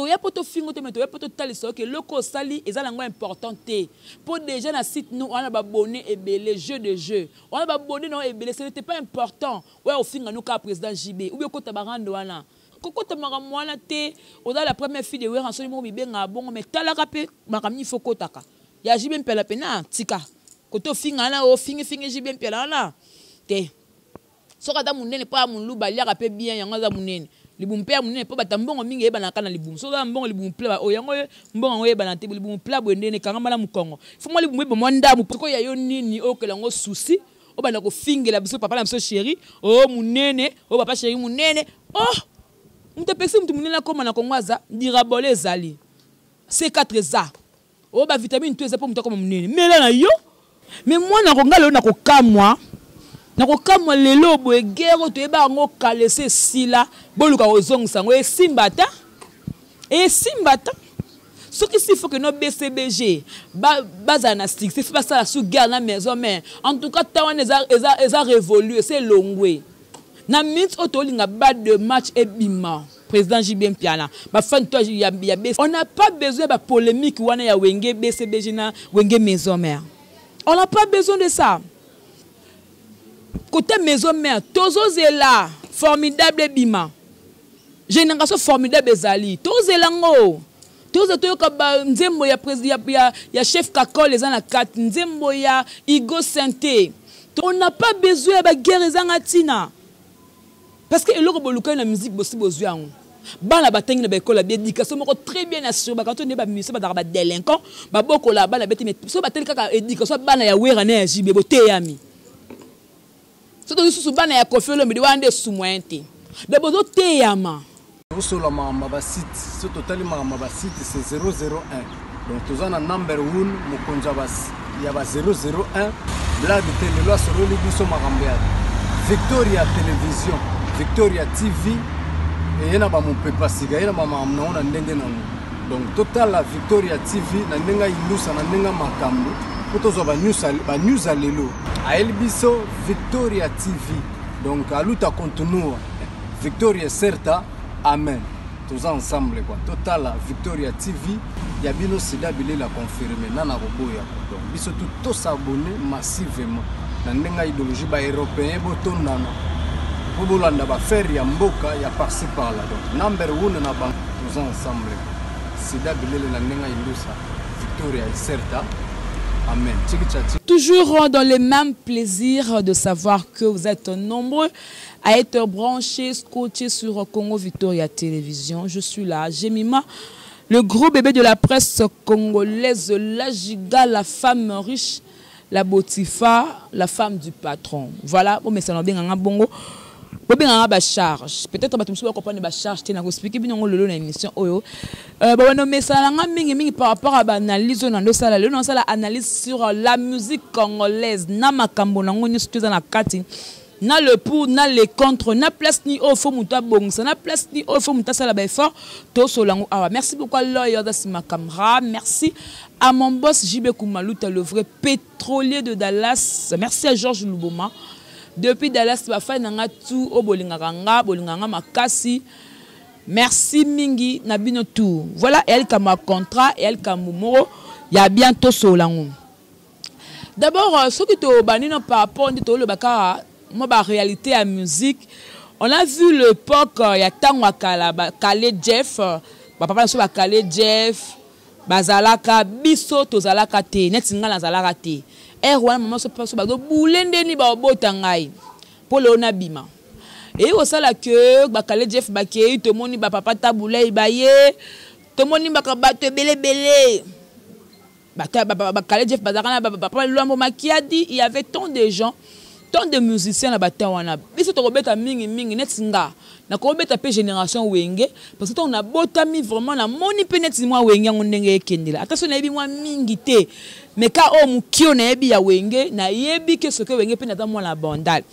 toya poto fingo te mais toya poto taliso que loko sali ezalango important te pour déjà na site nous on a abonné et les jeux de jeu on a abonné non et ce n'était pas important ouais au finga nous ka président JB ou bien ko tabarando wana koko tamara mwana te on a la première fille de wera en solo mo bibenga bongo mais talaka pe makamni foko taka ya JB mpela pena tika koto finga na o fingi JB mpela na te soka da munene pa munlu baliaka pe bien yango za munene libum pe munene po batambongo mingi eba na kana libum so za mbongo libum pla o yango mbongo eba na te libum pla bwendene kanga mala mukongo fo mo libum eba mwanda mu ko ya yo nini o kelango souci o bana ko fingela biso papa na biso chéri o munene o papa chéri munene oh mte pexi mtu munene koma na kongwaza dirabole ezali C4 za o ba vitamine tout eza po mtu koma munene mela na yo mais moi na kongalo na ko kamwa nakokamwa lelo boye guerre to eba ngo kalese sila boluka ozongisa ngo esimbata ce qui s'il faut que nos BCBG baza na stick c'est pas ça sous guerre na maison mais en tout cas tawana eza révolu c'est longwe na minute otolinga bas de match et bima président JB Mpiana ba fan toi ya on n'a pas besoin de polémique wana ya wenge BCBG na wenge maison mère on n'a pas besoin de ça. Côté maison mère, Tozo Zela, formidable bima. Génération formidable ezali. Tozo Zelango. Tozo Toyoka Nzembo ya président ya chef Kakol les ana 4 Nzembo ya Igo Santé. On n'a pas besoin de guerre ezanga tina. Parce que eloko boluka na musique bosi bozuango. Bana batengi na ba école la éducation moko très bien assuré ba quand on est ba musicien ba délinquant ba boko la bana beti mais so batengi kaka éducation bana ya wera na ya jibe bote yami. C'est tout ce bana ya kofelo mi wande sumwente de bozo teyama Usola ma site ce total ma site c'est 001 donc tous en number 1 mukonja bas ya ba 001 blad tele lo solo li biso makambia Victoria Télévision Victoria TV et yana ba mon pepa siga yana ba naona ndenge nanu donc total la Victoria TV na ndenga ilusa na ndenga makambo potozo ba news alelo a Elbiso Victoria TV donc à luta continua Victoria certa amen tous ensemble quoi total Victoria TV ya bino sida bile la confirmer nana roboya donc biso tout s'abonner massivement na ndenga idéologie ba européen botondana pour bolanda ba faire ya mboka ya par-ci par-là donc number 1 na bank tous ensemble sida bile la ndenga ilusa Victoria certa. Amen. Toujours dans le même plaisir de savoir que vous êtes nombreux à être branchés, scotchés sur Congo Victoria Télévision. Je suis là, Jemima, le gros bébé de la presse congolaise, la giga, la femme riche, la Botifa, la femme du patron. Voilà, bon, mais ça n'a bien un bongo. Charge. Peut-être que tu comprendre la charge, tu as expliqué bien le émission. Mais ça par rapport à l'analyse, analyse sur la musique congolaise. Na makambo nango ni studio na kati. Na le pour, na le contre, na place ni au fond muta bongsa, na place ni au fond muta sala ba effort. To solango awa. Merci beaucoup à Loya ma caméra. Merci à mon boss JB Koumaluta, le vrai pétrolier de Dallas. Merci à Georges Luboma. Depuis Dallas, ba fa nanga tout au bolinganga makasi. Merci mingi na bino tout. Voilà elle comme contrat et elle comme moro. Il y a bientôt solango. D'abord ce que to banino par rapport to le baka moi ba réalité à musique. On a vu l'époque il y a tango kala Kale Jeff, ba papa so ba Kale Jeff, bazalaka biso to zalaka te, netinga na zalaka te. Erwan maman se passe ba do boulende ni ba botangai polo na bima et au sala que ba Kale Jeff ba ke to moni ba papa tabulai ba ye to moni ba ka ba te belé ba Kale Jeff ba zakana ba papa Luambo Makiadi il y avait tant de gens tant de musiciens na batawana biso to robeta mingi netinga na ko beta pe génération wenge parce que on a botami vraiment na moni pe neti moi wenge ngondenge ekendela attention na yebi moi mingi te mais ka o mukio na yebi ya wenge na yebi que ce que wenge pe na dans moi la bandale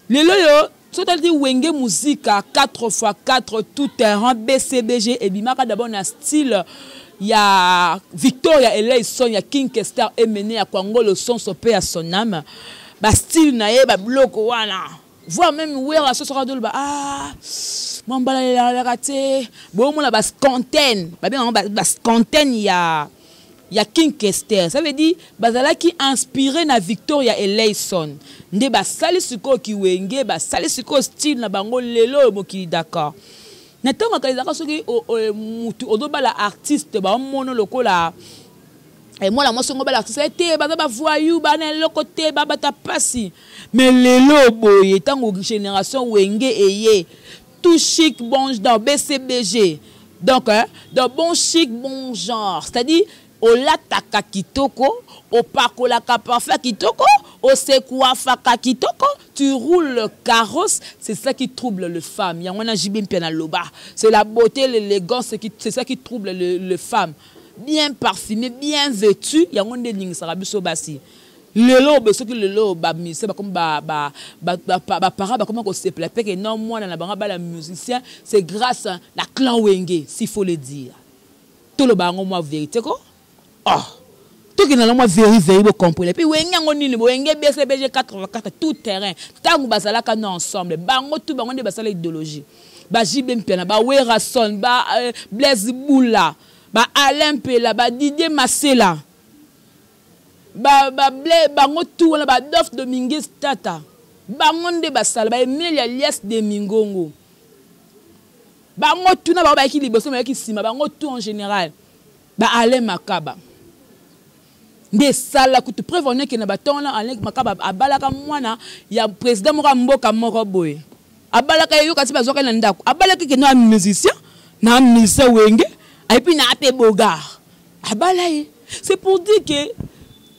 lelo yo so tali wenge musique à 4x4 tout terrain BCBG et bimaka d'abord na style ya Victoria Eleison ya King Kester Emene ya Congo le son sopé à son âme ba style na ye ba bloco wana Voir même Wera ce sera de ah mon bala la raté bon mon la bas content ba bien bas content il y a King Kester ça veut dire bazala qui inspiré na Victoria Eleison nde ba sali siko ki wenge ba sali siko style na bango lelo mokili d'accord na tango kalizaka soki mutu odoba la artiste ba mono lokola et moi la moi songo ba l'artiste était ba voyou ba na le côté ba ta passi mais lelo boye tango génération wenge eye tout chic bon dans BCBG donc dans bon chic bon genre c'est-à-dire au lataka kitoko au pakola parfait kitoko au sekouafaka kitoko tu roules le carrosse c'est ça qui trouble le femme il y a un jibim piana loba c'est la beauté l'élégance c'est ça qui trouble le femme bien parfumé bien vêtu il y a un des sarabiso basi lelo beso ki lelo ba c'est comme ba para ba comment on se plaît que non moi na banga ba la musicien c'est grâce à la clan Wenge s'il faut le dire tout le bango moi vérité ko tout qui na moi vérifier vous comprenez puis Wenge ngoni le Wenge BCBG 84 tout terrain tangu basala ka no ensemble bango tout bango de basala idéologie ba Jibem Piana ba Wera Son ba Blaise Boula ba Alain Pela ba Didier Masela bango tout wala ba Dof Dominguez Tata bango nde basala ba Emilia Lies de Mingongo bango tout na ba ki liboso ma ki sima bango tout en général ba Alain Makaba nde sala kutu prévenir que na batona Alain Makaba abalaka mwana ya président moko mboka moko boye abalaka yo kati bazoka na ndako abalaka ke na musicien Wenge et puis na ape bogar abalaye c'est pour dire que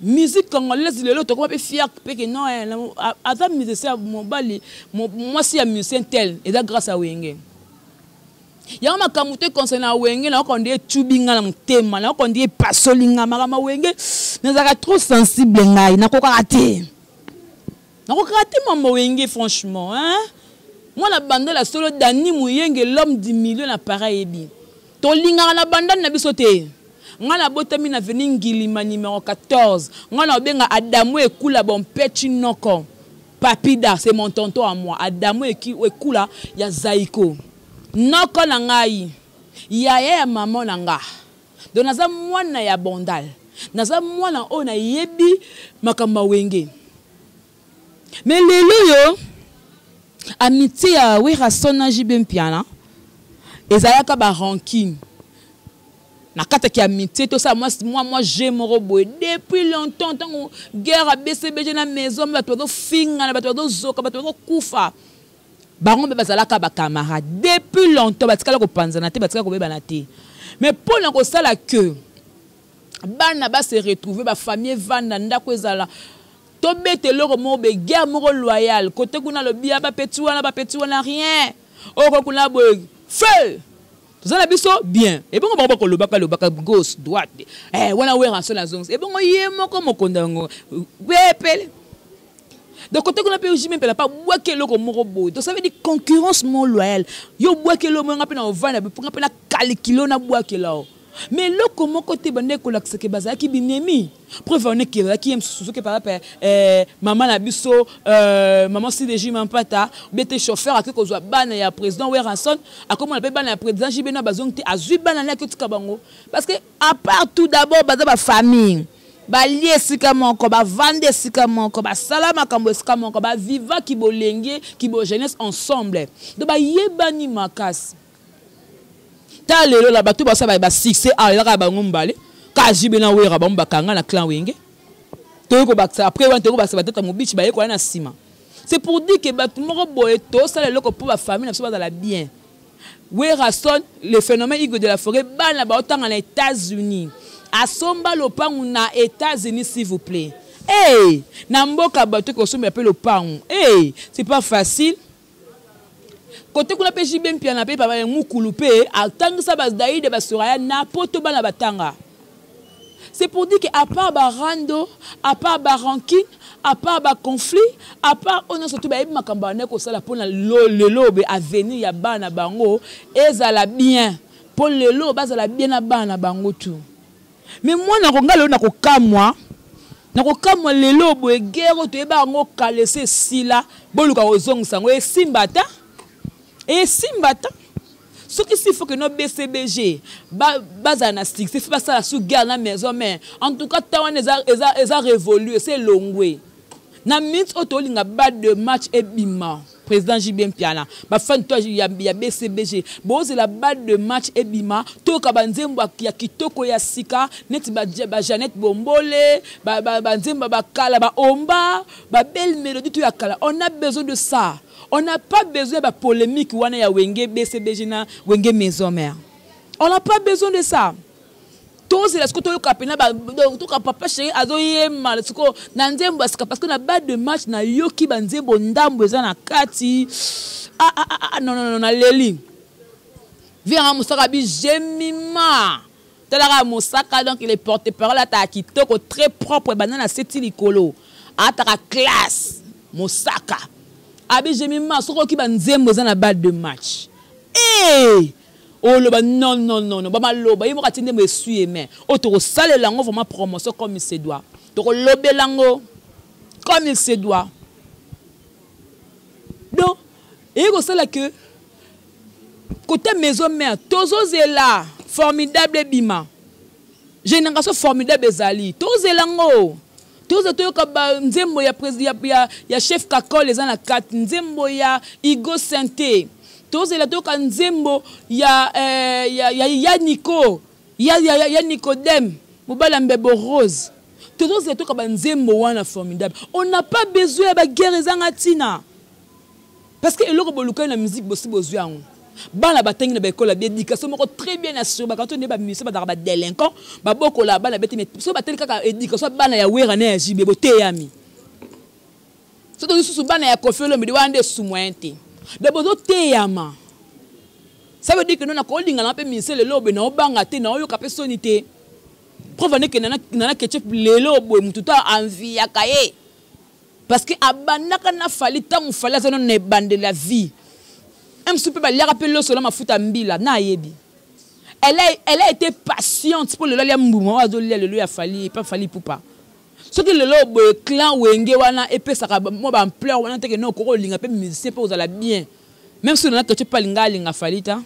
musique congolaise le lot comment fier que non attends musicien moi si un musicien tel et grâce à Wenge il y a ma kamute concernant Wenge là on dit tubinga na tema là on dit pasolinga mama Wenge nazaka trop sensible ngai na ko raté maman Wenge franchement hein moi la bande la solo Dani Muyenge l'homme du milieu na pareil bi to linga na bande na bisote ngana botami na veni Ngilima numéro 14 ngana benga Adamu ekula bon petit noko papida c'est mon tonton à moi Adamu ekula ya Zaiko noko na ngai ya maman na nga donc naza mwana ya bondal naza mwana ona yebi makamba Wenge mais lelo yo amitié ya Wera Son na Jibem Piana ezalaka ba ranking na kata ki amitié tout ça moi j'aime robo depuis longtemps tant guerre à BCBG na maison bato do finga na bato do zoka bato do kufa bango be bazalaka ba camarade depuis longtemps batikala ko panzana te batikala ko bebana te mais pour na ko sala que bana ba se retrouver ba famille vanda ndako ezala to bete loro mo be guerre moko loyal côté kuna le bia ba petit wana rien oko kuna bo feu tout ça la biso bien et bon on va ko lobaka gauche droite wana Wera Son la zone et bon ye moko mokondango wepele de côté qu'on a pu Jibem Piana pas boire que loko moko bo donc ça veut dire concurrence mon loyal yo boire que lo mo ngapi na ovana pour ngapi na calculo na boire que là mais le comment côté bande ko lakse ke baza ki binemi preuve on est qui aime sous que par rapport maman na biso maman CDJ Mampata bete chauffeur ak ko zo bana ya président Wera Son a comment on appelle bana ya président Jibena bazong te azui bana na ke tika bango parce que à part tout d'abord baza ba famille ba lié sika moko ba vande sika moko ba salama kambo sika moko ba viva ki bolenge ki bo jeunesse ensemble donc ba yebani makasi ta lelo la bato basa ba succès ala ka ba ngombale ka Jibena Wera ba mbakanga na clan Wenge to ko baksa après wan to ko baksa batata mobichi ba yeko na sima c'est pour dire que bato moko boye to ça lelo ko pour ba famille na so ba la bien Wera Son le phénomène Igor de la Forêt bana ba otanga na États-Unis asomba lopangu na États-Unis s'il vous plaît na mboka bato ko somba pe lopangu c'est pas facile côté qu'on appelle Jibem Piana pe papa mukulu pe atangisa bazdaï de basuraya na poto bana batanga c'est pour dire que à part barando à part barankin à part ba conflit à part on surtout ba makamba na ko sala pona le lobe avenir ya bana bango ezala bien pour le lobe bazala bien na bana bango tout mais moi na konga le na ko kamwa Nakokamo lelo boye guerre to eba ngo kalese sila boluka ozongisa ngo esimbata ce qui faut que nos BCBG baza na stick c'est pas ça sous guerre na maison mais en tout cas tawana eza révolu c'est longwe na minute otolinga bas de match ebima président JB Mpiana ba fan to ya BCBG boze la balle de match ebima to ka banzembo ya kitoko ya sika neti ba Jeannette Bombole ba nzembo ba kala ba omba ba belle mélodie to ya kala on a besoin de ça. On n'a pas besoin de polémique wana ya wenge BCBG na wenge maison mère. On n'a pas besoin de ça. Tous les scouts to kapena ba to ka papa chéri azoye mal siko na nzembo parce que na bas de match na yoki banzembo ndambo eza na kati non na leli. Viens Moussaka bi Jemima. Talara Moussaka donc il est porte-parole à kitoko très propre banana seti likolo. Ataka classe Moussaka. Abi Jemima soko ki banzembo za na bas de match. Oh loba non ba maloba yimo katinde me suye mais otoko sale lango vraiment promotion comme il se doit. Toko lobe lango comme il se doit. Donc et ko sala que côté maison mère tozo zela formidable bima. Génération formidable ezali. Tozo lango tous les cas nzembo ya président ya chef Kakol les ana 4 nzembo ya Igo Santé tous les cas nzembo ya Nico ya Nicodème Mobala Mbebo Rose tous les cas nzembo wana formidable on n'a pas besoin de guerre ezanga tina parce que eloko boluka na musique bosi bozwa bana batengi na bekola bien éducation moko très bien assuré ba quand on est ba musicien ba délinquant ba boko la bana beti mais so bateli kaka éducation bana ya wera na jibe bote yami so to susu bana ya kofelo mbi wande sumwente de bozo te yama ça veut dire que non na ko linga na pe musicien le lobe na obanga te na oyo ka personnalité provane que nana ketchup lelo boy mututa envie ya kaye parce que abanaka na fali tangu fali ça non ne bande la vie. Elle a été patiente pour le mouvement le a fallu pas fallu pour pas ce que le clan wenge wana et puis ça moi ba ampleur wana te que non ko linga pe musicien pour ça la bien même si on a que tu pas linga fallu ta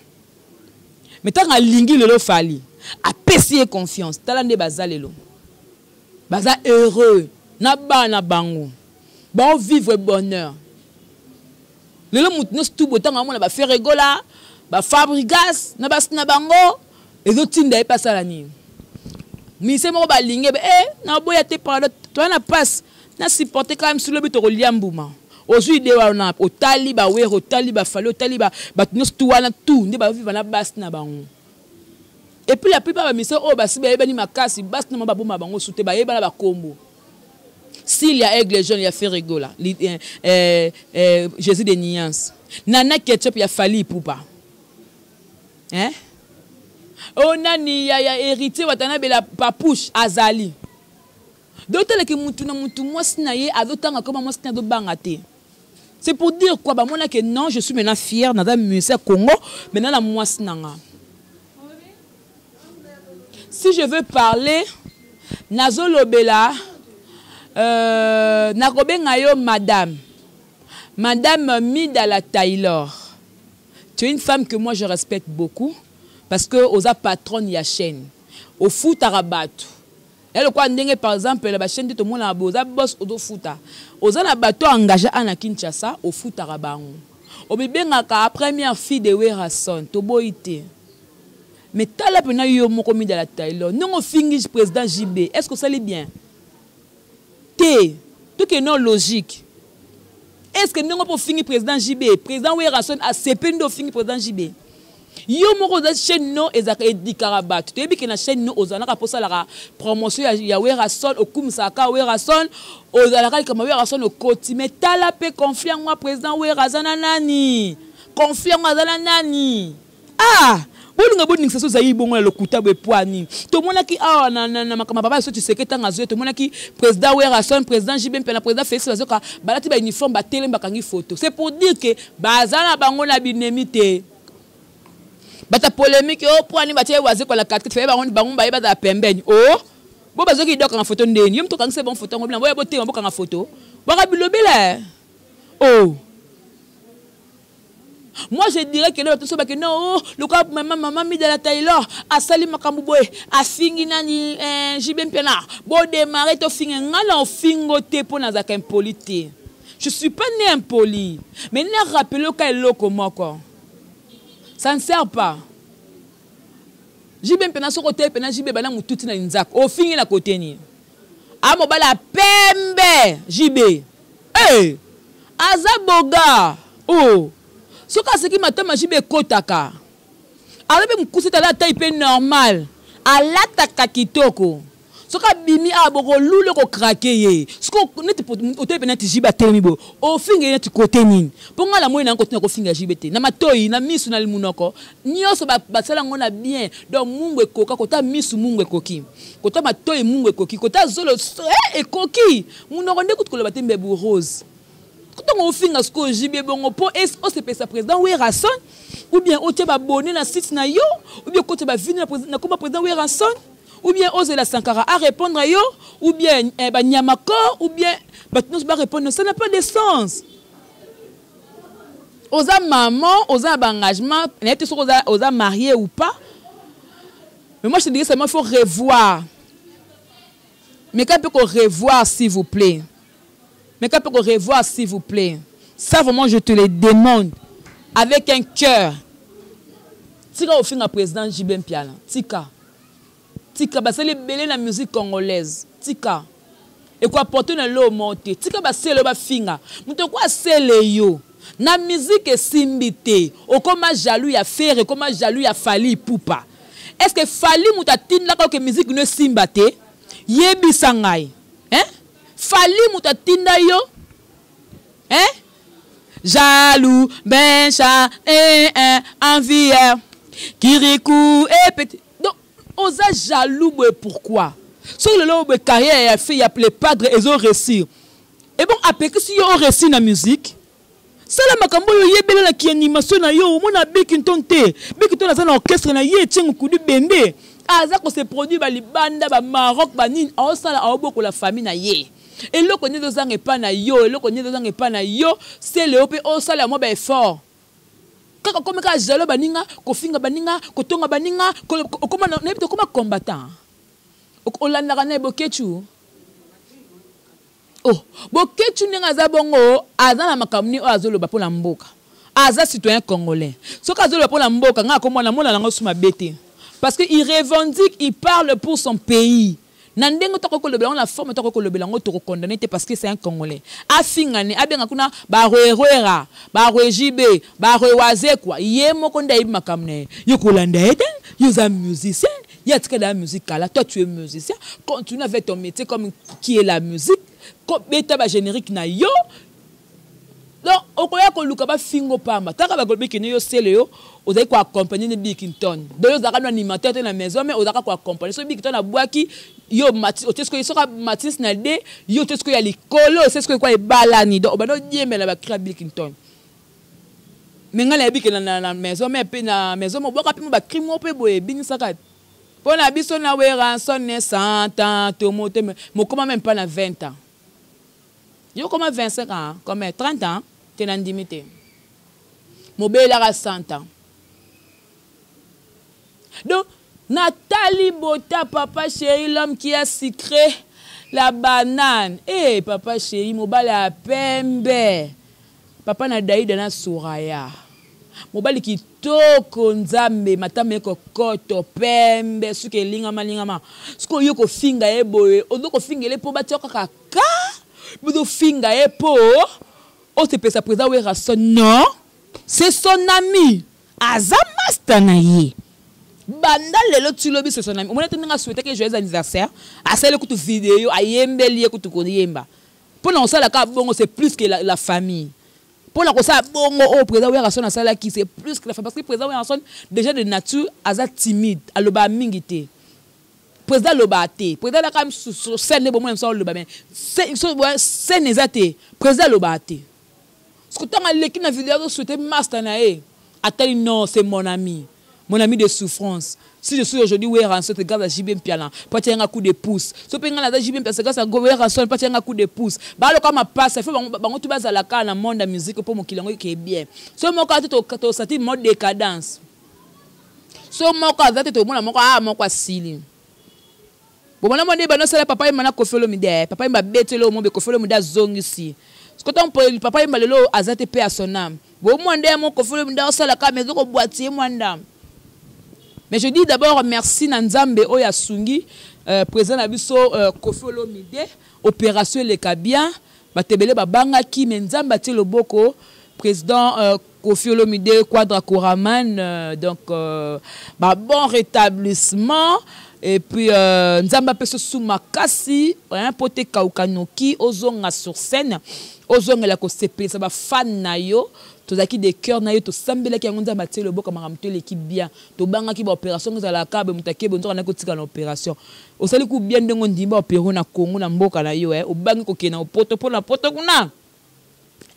mais tant a lingi le fallu a pessier confiance talande bazalelo baza heureux na bana bango ba vivre bonheur. Le moutons tout beau temps ba faire rigola ba fabrigas na bas na bango et autres tinda pas ça la ni mi c'est mo ba lingé na boya te par toi na passe na supporter quand même sur le but au liambuma aujourd'hui de wana au taliba we au taliba falo taliba ba nous tout wana tout ne ba vivre na bas na bango et puis la plupart ba mi c'est o ba si ba ni makasi bas na ba boma bango souté ba yeba na ba kombo. S'il y a aigle jaune, il y a fait rigola. Jésus de Niance. Nana ketchup, il y a fallu pour pas. Hein? Oh, nani, il y a hérité, watana bela papouche, azali. D'autres que moutuna moutou, moi, snaye, à d'autres temps, comme moi, snaye de bangate. C'est pour dire quoi? Bah, moi, que non, je suis maintenant fier dans un musée Congo, maintenant, la moi, snanga. Si je veux parler, Nazolo Bela, Nakobengayo madame Midala Taylor. Tu es une femme que moi je respecte beaucoup parce que aux patronne ya chaîne au foot arabato. Elle quoi ndenge par exemple la chaîne de tout le monde a boza boss au foot. Aux na bateau engagé à Kinshasa au foot arabango. Au bibenga ka première fille de Werason to boité. Mais tala pena yo moko Midala Taylor. Non on finit président JB. Est-ce que ça l'est bien? Tout est non logique. Est-ce que nous avons fini président JB? Président Werason a CP nous fini président JB. Yo moko za chaîne no ezaka edikarabat. Tu ebi que na chaîne no ozana pour ça la promotion ya Werason au kumsaka Werason ozala comme Werason au koti mais tala pe confiant moi président Werason nani. Confiant moi za nani. Ah bolunga boninga so zayi bongo le kutabo epoani to monaki ah na makama papa so tu sais que tanga zo to monaki président Werason président JB Mpiana président Félix bazoka balati ba uniforme ba télé bakangi photo c'est pour dire que bazana bango na binemité bata polémique oh poani ba tie waze ko la 4 fait bango ba pembeni oh Bon, parce qu'il doit en photo ndeni. Yom to quand c'est bon photo, on va botter, on va en photo. Voilà bilobile. Oh. Moi je dirais que que non, le cas maman mi de la Taylor, a sali makamboboy, a fingi nani jibem pena. Bon démarrer to fingi ngala fingo te pour na zaka impolité. Je suis pas né impoli, mais n'a rappelé que loko moko. Ça ne sert pas. Jibem pena so côté pena jibe bana mututi na nzak. O fingi na côté ni. A mobala pembe jibe. Eh! Azaboga. Oh! Ce qui m'a dit que je kotaka. Alors même si la taille normal, à l'attaque kitoko. Ce qui bimi a boko lule ko craquer. Ce qu'on ne te peut pas te jiba temibo. Au fin il tu côté ni. Pour moi la moyenne continue ko finga jibete. Na matoi na misu na limunoko. Nyoso ba sala ngona bien. Donc mungu koka kota misu mungu koki. Kota matoi mungu koki. Kota zolo e koki. Munoko nde kutukola batembe bu rose. Quand on fait un score JB bon po est au CPS président oui Rasson ou bien au teba abonné na site na yo ou bien côté ba venir na comme président oui Rasson ou bien oser la Sankara à répondre à yo ou bien ba Nyamako ou bien ba nous ba répondre ça n'a pas de sens. Osa maman osa engagement n'était sur osa marié ou pas. Mais moi je te dis seulement il faut revoir. Mais quand peut qu'on revoir s'il vous plaît. Mais quand peut revoir, s'il vous plaît. Ça, vraiment, je te le demande. Avec un cœur. Tika au fin à président Jibem Piala. Tika. Tika, bah, c'est le belé la musique congolaise. Tika. Et quoi, porter une l'eau montée. Tika, bah, c'est le bas finga. Mais quoi, c'est le yo. La musique est simbité. Ou comme jaloux ya faire, et comme jaloux ya fali poupa. Est-ce que fali moutatine là que musique ne simbate? Yebi sangay. Hein? Fali mutatinda yo, hein? Jaloux, bencha, envie, kirikou, et petit. Donc, osa jaloux, pourquoi? Sur le lot de carrière, il y a les padres et ils ont réussi. Et bon, après que si ils ont réussi dans la musique, c'est la makambo yo yebele la qui animation na yo, mon a bekinton te, bekinton na un orchestre na ye tient coup du bende. Aza ko se produit ba libanda ba Maroc ba nini, a osala a oboko la famille na ye. Et le connaît deux ans et pas na yo, et le connaît deux ans et pas na yo, c'est le OP au salaire moi ben fort. Quand comme ka jalo baninga, ko finga baninga, ko tonga baninga, ko comment na to comme combattant. O landa kana bokechu. Oh, bokechu ninga za bongo, aza na makamni o azolo ba pour la mboka. Aza citoyen congolais. So ka azolo pour la mboka nga ko mona mona lango suma bete. Parce que il revendique, il parle pour son pays. Nandengo toko kolobela la forme toko kolobela ngo to condamné parce que c'est un Congolais. Afingane abenga kuna ba roera, ba rojibe, ba roaze quoi. Yemo konda ibi makamne. Yokolanda eden, yoza musicien, yatka la musique là, toi tu es musicien, continue avec ton métier comme qui est la musique. Beta ba générique na yo. Donc okoya ko luka ba fingo pamba. Taka ba golbe kine yo sele yo. Vous avez quoi accompagner les Bikington. D'ailleurs, vous avez un animateur dans la maison, mais vous avez quoi accompagner. Ce Bikington a bois qui, yo Matis, au test que il sera Matis nalde, yo test que il y a les colos, c'est ce que quoi est balani. Donc, on va dire mais la créer Bikington. Mais quand les Bikington dans la maison, mais puis dans la maison, on va rappeler mon crime, on peut boire, bien ça kat. Pour la biso na we rançon 100 ans, tout monte, mais comment même pas na 20 ans. Yo comment 25 ans, comme 30 ans, t'es dans l'intimité. Mon bel à 100 ans. Donc, Nathalie Bota, papa chéri, l'homme qui a sucré la banane. Eh, papa chéri, mobile a pembe. Papa na daïda na souraya. Mobile qui toko nzambe, matame ko koto pembe, suke lingama lingama. Sko yoko finga eboe, odoko finga le po bati kaka. Budo finga epo. O te pesa presa we rason. Non, c'est son ami. Azamasta na ye. Banda lelo tulobi c'est son ami. On a souhaité que joyeux anniversaire. À celle que tu vidéo, à yembe lié que tu connais yemba. Pour nous ça la bongo c'est plus que la famille. Pour la ça bongo au président ouais rason ça là qui c'est plus que la famille parce que président ouais rason déjà de nature aza timide, aloba mingité. Président lobate, président la quand sur scène bon même ça loba mais c'est nézaté. Président lobate. Ce que tu as l'équipe na vidéo souhaité master na e. Attends non, c'est mon ami. mon ami de souffrance. Si je suis aujourd'hui, oui, rançon, tu gardes à JB Mpiala, pas tiens un coup de pouce. Si tu as un JB Mpiala, c'est grâce à Gower rançon, pas tiens un coup de pouce. Bah, le comme passe, il faut que tu bases à la carte dans le monde de la musique pour mon kilango qui est bien. Si mon cas, tu as senti mode décadence. Si mon cas, tu as mon cas, sili. Bon, mon ami, c'est papa, il m'a fait le midi. Papa, il m'a bêté le monde, il le midi à zone ici. Quand on papa, il m'a le azate paix à son âme. Bon, moi, mon kofolo midi, on s'est la carte, mais on boîtier, moi, dame. Mais je dis d'abord merci Nanzambe Oya Sungi, président Nabiso Kofi Olomide, opération Le Kabia, Batebele Babanga qui Nzamba Loboko, président Kofi Olomide Quadra Koraman, donc bon rétablissement. Et puis Nzamba Peso Soumakasi, un pote Kaukanoki, Ozonga sur scène, Ozonga la Kosepe, ça va fan nayo. Tous acquis des cœurs naïo to sambela qui ngonza maté le boko maramte l'équipe bien to banga ki ba opération za la kabe mutake bonzo na ko tika na opération o sali ku bien ndengo ndimba opéro na Congo na mboka na yo o bangi ko kena o poto pour la poto kuna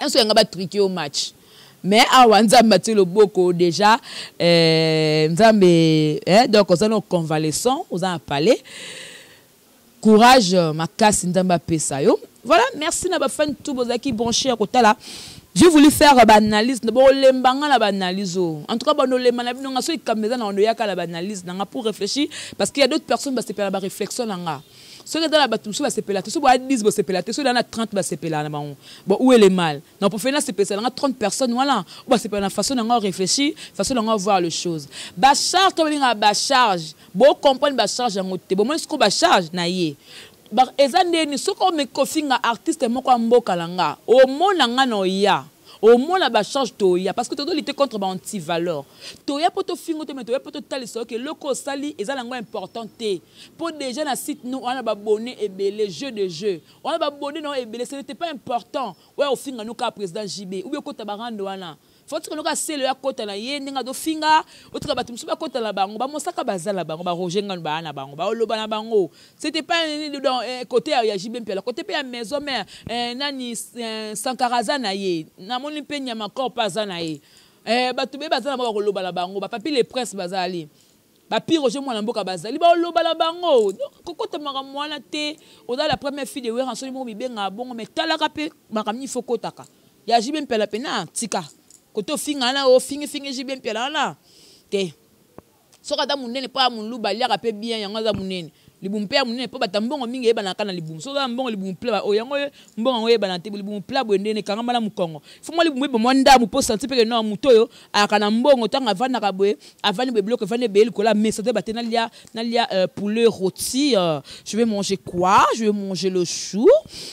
enso nga ba triquer au match mais awa nzamba maté le boko déjà nzambe donc on a convalescent on a parlé courage makasi nzamba pesa yo voilà merci na ba fan tout bozaki branché à côté là. J'ai voulu faire une analyse, en tout cas, pour réfléchir, parce qu'il y a d'autres personnes qui ont réflexion. Ceux qui sont dans la bâtisse, ceux qui sont dans 10, ceux qui sont dans 30, bon, où est le mal? Non, pour faire ça, 30 personnes, voilà. C'est la façon de réfléchir, la façon de voir les choses. Bacharge, comme on a bacharge, bon, comprendre bacharge, bon, moi, ce qu'on bacharge, naïe. Ezandeni soko me kofinga artiste moko mboka langa au monanga no ya au moins la ba charge to ya parce que to lutter contre ba anti valeur to ya poto fingo to me to ya poto taliso que loko sali ezalango important te pour déjà na site nous on a ba bonné et les jeux de jeu on a ba bonné non et ce n'était pas important ouais au finga nous ka président JB ou bien ko tabarando wana faut que nous casser le côté na yé ninga do finga autre batum suba côté la bango ba mosaka bazala bango ba roger ngana ba na bango ba oloba na bango c'était pas dans côté ya JB Mpiala côté pe ya maison mère nani Sankaraza na yé na moni pe nyama ko paza na yé batu be bazala ba oloba la bango ba papi les presse bazali ba pi roger mwana mboka bazali ba oloba la bango kokota maka mwana te oda la première fille de Weranso mo bibenga bongo mais talaka pe makamni fokotaka ya JB Mpiala pe na tika koto finga na o fingi JB Mpiala na te soka da munene pa munlu balia pe bien yanga za munene libumpe ya munene pa batambongo mingi eba na kana libum soka mbongo libumpe ba o yango mbongo eba na te libumpe la bwendene kanga mala mukongo fuma libumpe bo monda mu po santi pe no mutoyo akana mbongo tanga vana kabwe avani be bloc vani be kola mais ça te batena lia poulet rôti je vais manger quoi? Je vais manger le chou,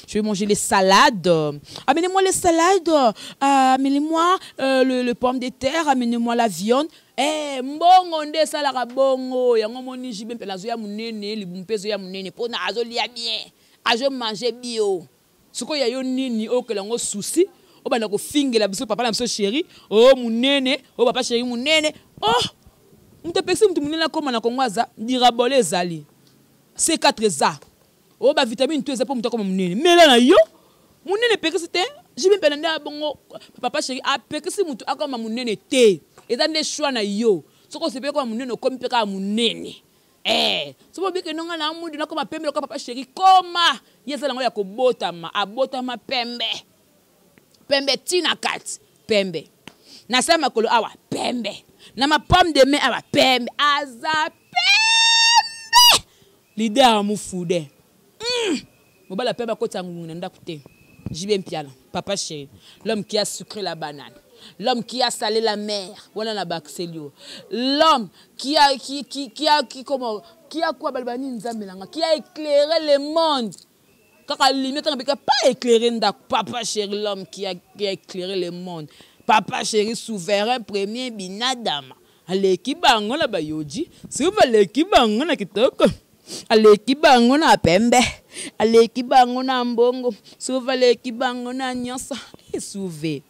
je vais manger les salades. Amenez-moi les salades, amenez-moi le pomme de terre, amenez-moi la viande. Mbongo nde salaka bongo yango moni JB Mpiala zo ya munene libumpezo ya munene pona azo lia bien azo manger bio soko ya yo nini okelango souci obana ko fingela biso papa na biso chéri oh munene oh papa chéri munene oh mtepesi mtu munene koma na kongwaza dirabole ezali C4 za oh ba vitamine tout eza pour mtu koma munene mela na yo munene pekisi te JB Mpiala nda bongo papa chéri a pekisi mtu akoma munene te eza nde choix na yo soko sepe ko munene ko mpeka munene soko bike nonga na mundi na ko mapembe ko papa chéri koma yesa lango ya ko botama abotama pembe tina kat pembe na sama kolo awa pembe na ma pomme de main awa pembe aza pembe leader mu fude mobala pembe ko tangu na ndakute JB Mpiala papa chéri l'homme qui a sucré la banane. L'homme qui a salé la mer, voilà la Baxelio. L'homme qui a quoi balbani nzambelanga, qui a éclairé le monde. Kaka limite on peut pas éclairer ndak papa chéri l'homme qui a éclairé le monde. Papa chéri souverain premier binadama. Aleki bango na bayoji, si vous aleki bango na kitoko. Aleki bango na pembe. Aleki bango na mbongo, si vous aleki bango na nyonsa, et souvé.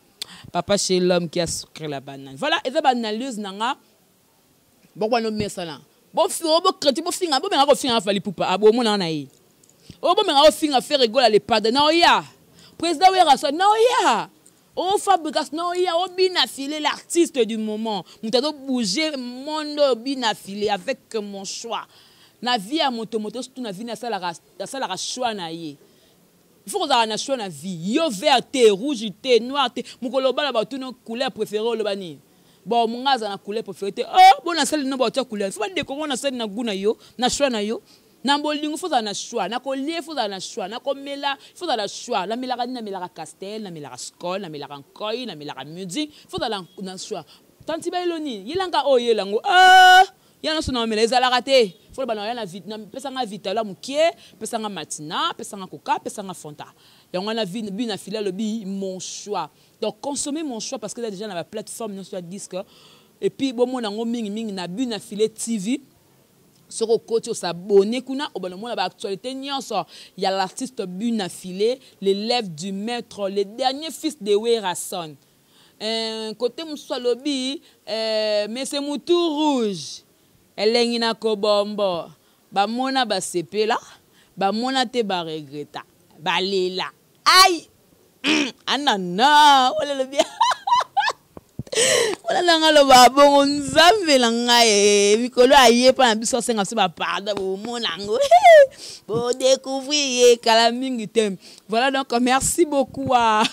Papa chez l'homme qui a sucré la banane. Voilà, et ça analyse nanga. Bon, on met ça là. Bon, bon, crédit, bon, finga, bon, mais on finga fali poupa. Ah bon, mon anaï. Oh, bon, mais on finga faire rigoler les pardons. Non, ya. Président Weranso, non, ya. Oh, fabrication, non, il y a au bin affilé l'artiste du moment. Nous avons bougé mon bin affilé avec mon choix. Na vie à moto, surtout na vie na la choix na ye. Il faut qu'on ait un choix na vie. Yo vert, rouge, noir, mon coloba la batu nos couleurs préférées le bani. Bon, mon gars a na couleur préférée. Oh, bon na celle no batu couleur. Faut pas décorer na celle na goût na yo, na choix na yo. Na bolingo faut na choix, na collier faut na choix, na komela faut na choix, na melara na melara castel, na melara skol, na melara koi, na melara musique, faut na choix. Tanti ba eloni, yelanga o yelango. Ah, yana so na mela ezala raté. Faut ba na yana vite, na pesa nga vite la mukie, pesa nga matina, pesa nga coca, pesa nga fanta. Yango na vie bi na fila le bi mon choix. Donc consommer mon choix parce que là déjà na la plateforme sur disque et puis bon mon nango mingi na bu na filet TV. Sur le côté, s'abonner, actualité, il y a l'artiste Buna Filé, l'élève du maître, le dernier fils de Werason. Côté Moussa Lobby, mais c'est Moutou Rouge. Elle est une bombo. Ba mona ba sepe là, ba mona te ba regreta. Ba lela. Aïe! Anana! Olé le bien! Voilà ngalo ba bon nzambe la ngai mikolo aye pa na biso senga se ba pardon mon nango pour découvrir kala mingi tem. Voilà donc merci beaucoup à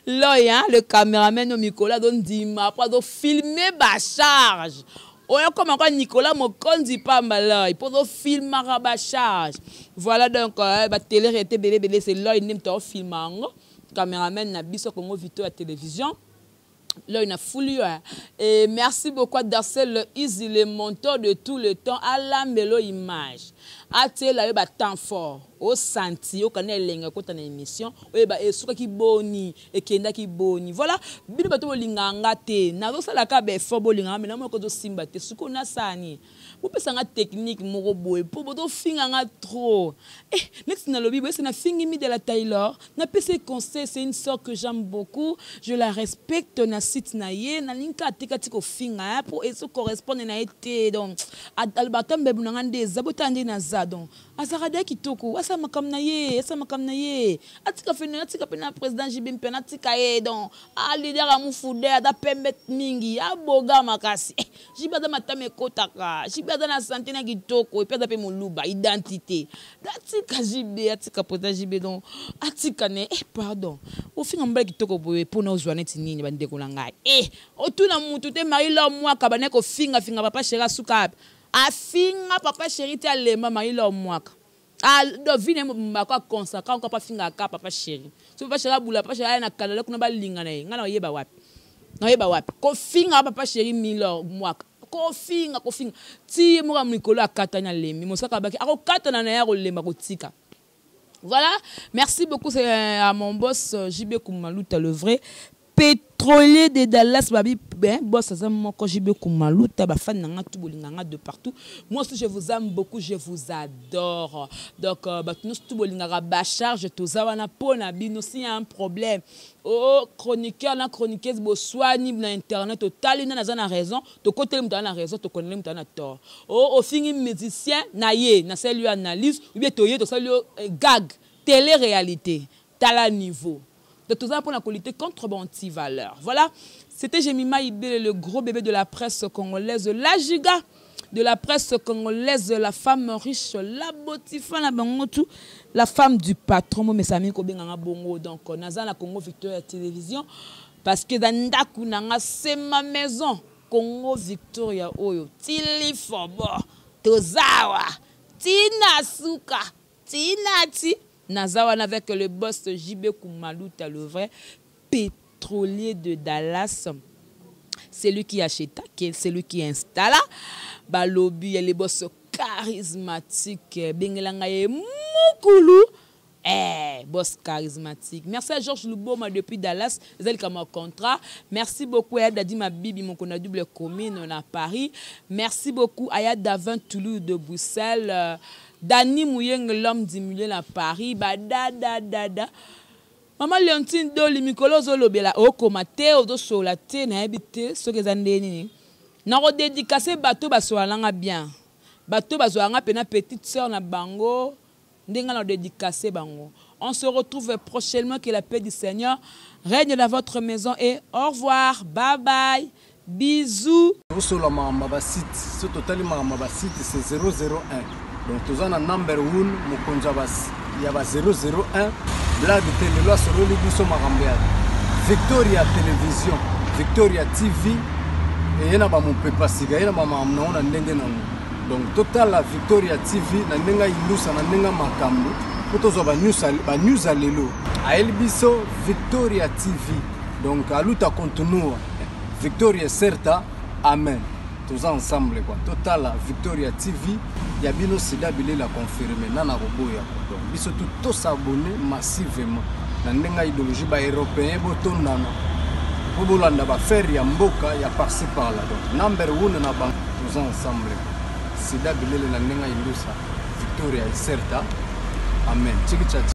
Loya le caméraman au Nicolas don dima pas de filmer ba charge. Oya comme encore Nicolas Mokondi pamba là il peut filmer ba charge. Voilà donc ba télé était bébé c'est Loya nim to filmango caméraman na biso Congo Victoria télévision. Là, il a foulu. Et merci beaucoup à Darcel Easy, le monteur de tout le temps, à la mélo image. À là, il y a temps fort. Au senti, au canal lenga quand on a émission, il y a souka qui boni et kenda qui boni. Voilà, bien bateau linga ngate. Na do sala ka be fo bolinga, mais na mo ko do simba te suko na sani. Vous pouvez faire technique moroboy pour votre finger trop. Eh, next na lobby, c'est na finger mi de la Taylor. Na PC conseil, c'est une sœur que j'aime beaucoup. Je la respecte. Na site na ye, na linka tika tiko finger pour et ça correspond na été donc. Albatam bebu na ngande zabotande na za donc. Azarada kitoko, asa makam na ye, asa makam na ye. Atika fena, atika pena président JB pena tika ye donc. A leader amu fude da pembet mingi, a boga makasi. JB da matame kotaka. Dans la santé na kitoko et puis d'après mon louba identité datika JB atika pota JB donc atika ne pardon au fin mbala kitoko boye pour nos joaneti nini bande ko ngai otuna mutu te mari lo moi kabane ko finga papa chéri suka a finga papa chéri te alema mari lo moi a do vine mbaka consacrer encore pas finga ka papa chéri so papa chéri bula papa chéri na kalala kuna balinga na ngana yeba wapi ko finga papa chéri milo moi kofinga ti moka mikolo akatanya lemi mosaka baki akokatana na ya kolemba kotika. Voilà, merci beaucoup à mon boss JB Koumalouta le vrai pétrolier de Dallas babi ben boss ça moko JB Koumalouta ba fan nanga tout bolinganga de partout. Moi aussi je vous aime beaucoup, je vous adore. Donc ba tous tout bolinganga ba charge to zawana pona bino si un problème. Oh chroniqueur na chroniqueuse boswani na internet total na za na raison to côté mu na raison to connaît mu na tort. Oh au fini musicien na ye na celle lui analyse ou bien to ye to celle gag télé réalité tala niveau. De tout ça pour la qualité contre anti-valeur. Voilà, c'était Jemima Ibele, le gros bébé de la presse congolaise, la giga de la presse congolaise, la femme riche, la botifa, la femme du patron, mais ça m'a bongo. Donc, on a la Congo Victoria Télévision, parce que dans Ndaku, c'est ma maison, Congo Victoria Oyo, Tilifobo, Tozawa, Tina Suka, Tina Ti. Nazawan avec le boss JB Koumalouta, le vrai pétrolier de Dallas. C'est lui qui achète, c'est lui qui installe. Balobi, les boss charismatiques. Bengelangaye Moukoulou. Boss charismatique. Merci à Georges Louboma depuis Dallas. Vous avez comme contrat. Merci beaucoup à Dadi Mabibi, mon qu'on a double commune à Paris. Merci beaucoup à Yad Davin Toulouse de Bruxelles. Dani Mouyeng, l'homme 10 millions à Paris. Da. Maman Leontine Doli, Mikolo Zolobela, Okomate, Odo Solate, Nahabite, ce que vous avez Naro dédicacé bateau basoalanga bien. Bateau basoalanga pena petite sœur na bango. Ndenga na dédicacé bango. On se retrouve prochainement. Que la paix du Seigneur règne dans votre maison. Et au revoir. Bye bye. Bisous. C'est 001. Donc, nous avons un number 1, il y a 001. Blague télé, là, sur le Victoria Télévision, Victoria TV, et il y a mon papa siga, il y a ma maman, donc, total la Victoria TV, na nenga ilusa, na nenga makambo, pour ba news à l'élo. A Elbiso, Victoria TV, donc, à l'outa continue, Victoria Certa, Amen. Tous ensemble quoi. Total la Victoria TV, il y a bino sida bilé la confirmer nana roboya. Donc biso tout s'abonner massivement. Na ndenga idéologie ba européen boton nana. Pour bolanda ba faire ya mboka ya par-ci par là. Donc number 1 na bank tous ensemble. Sida bilé la ndenga ilusa Victoria Certa. Amen. Tchiki